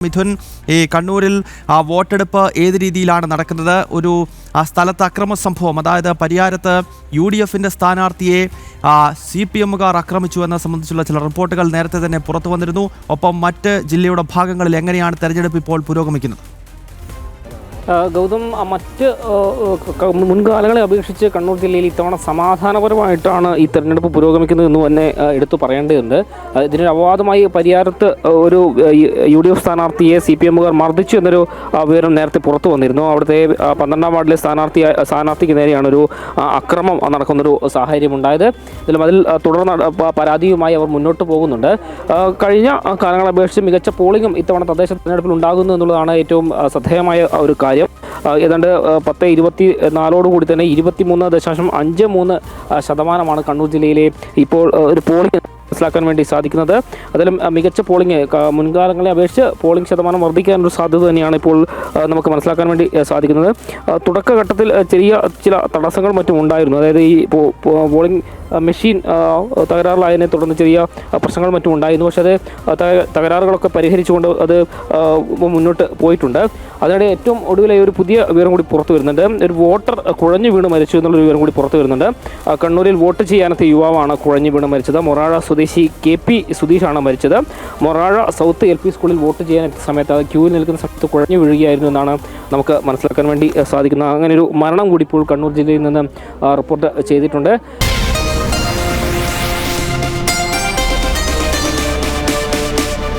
മിഥുൻ, ഈ കണ്ണൂരിൽ വോട്ടെടുപ്പ് ഏത് രീതിയിലാണ് നടക്കുന്നത്? ഒരു സ്ഥലത്ത് അക്രമ സംഭവം, അതായത് പരിയാരത്ത് UDFന്റെ സ്ഥാനാർത്ഥിയെ CPMകാർ ആക്രമിച്ചു എന്ന സംബന്ധിച്ചുള്ള ചില റിപ്പോർട്ടുകൾ നേരത്തെ തന്നെ പുറത്തു വന്നിരുന്നു. ഒപ്പം മറ്റ് ജില്ലയുടെ ഭാഗങ്ങളിൽ എങ്ങനെയാണ് തെരഞ്ഞെടുപ്പ് ഇപ്പോൾ പുരോഗമിക്കുന്നത്? ഗൗതം, മറ്റ് മുൻകാലങ്ങളെ അപേക്ഷിച്ച് കണ്ണൂർ ജില്ലയിൽ ഇത്തവണ സമാധാനപരമായിട്ടാണ് ഈ തെരഞ്ഞെടുപ്പ് പുരോഗമിക്കുന്നത് എന്ന് തന്നെ എടുത്തു പറയേണ്ടതുണ്ട്. ഇതിനൊരു അപവാദമായി പരിയാരത്ത് ഒരു UDF സ്ഥാനാർത്ഥിയെ CPMകാർ മർദ്ദിച്ചു എന്നൊരു വിവരം നേരത്തെ പുറത്തു വന്നിരുന്നു. അവിടുത്തെ 12ാം വാർഡിലെ സ്ഥാനാർത്ഥിക്ക് നേരെയാണ് ഒരു അക്രമം നടക്കുന്നൊരു സാഹചര്യം ഉണ്ടായത്. അതിൽ തുടർന്ന് പരാതിയുമായി അവർ മുന്നോട്ട് പോകുന്നുണ്ട്. കഴിഞ്ഞ കാലങ്ങളെ അപേക്ഷിച്ച് മികച്ച പോളിംഗും ഇത്തവണ തദ്ദേശ തെരഞ്ഞെടുപ്പിൽ ഉണ്ടാകുന്നു എന്നുള്ളതാണ് ഏറ്റവും ശ്രദ്ധേയമായ ഒരു കാര്യം. ഏതാണ്ട് 10:24 തന്നെ 23.53% കണ്ണൂർ ജില്ലയിലെ ഇപ്പോൾ ഒരു പോളിംഗ് മനസ്സിലാക്കാൻ വേണ്ടി സാധിക്കുന്നത്. അതിലും മികച്ച പോളിംഗ് മുൻകാലങ്ങളെ അപേക്ഷിച്ച് പോളിംഗ് ശതമാനം വർദ്ധിക്കാനൊരു സാധ്യത തന്നെയാണ് ഇപ്പോൾ നമുക്ക് മനസ്സിലാക്കാൻ വേണ്ടി സാധിക്കുന്നത്. തുടക്കഘട്ടത്തിൽ ചില തടസ്സങ്ങൾ മറ്റും ഉണ്ടായിരുന്നു. അതായത് ഈ പോളിംഗ് മെഷീൻ തകരാറിലായതിനെ തുടർന്ന് ചെറിയ പ്രശ്നങ്ങൾ മറ്റും ഉണ്ടായിരുന്നു. പക്ഷേ അത് തകരാറുകളൊക്കെ പരിഹരിച്ചുകൊണ്ട് അത് മുന്നോട്ട് പോയിട്ടുണ്ട്. അതിനിടെ ഏറ്റവും ഒടുവിലെ ഒരു പുതിയ വിവരം കൂടി പുറത്തു വരുന്നുണ്ട്. ഒരു വോട്ടർ കുഴഞ്ഞു വീണ് മരിച്ചു എന്നുള്ളൊരു വിവരം കൂടി പുറത്തു വരുന്നുണ്ട്. കണ്ണൂരിൽ വോട്ട് ചെയ്യാനെത്തിയ യുവാവാണ് കുഴഞ്ഞു വീണ് മരിച്ചത്. മൊറാഴ സ്വദേശി KP സുധീഷാണ് മരിച്ചത്. മൊറാഴ സൗത്ത് LP സ്കൂളിൽ വോട്ട് ചെയ്യാനെത്തിയ സമയത്ത് ക്യൂവിൽ നിൽക്കുന്ന സമയത്ത് കുഴഞ്ഞു വീഴുകയായിരുന്നു എന്നാണ് നമുക്ക് മനസ്സിലാക്കാൻ വേണ്ടി സാധിക്കുന്നത്. അങ്ങനെ ഒരു മരണം കൂടി ഇപ്പോൾ കണ്ണൂർ ജില്ലയിൽ നിന്ന് റിപ്പോർട്ട് ചെയ്തിട്ടുണ്ട്.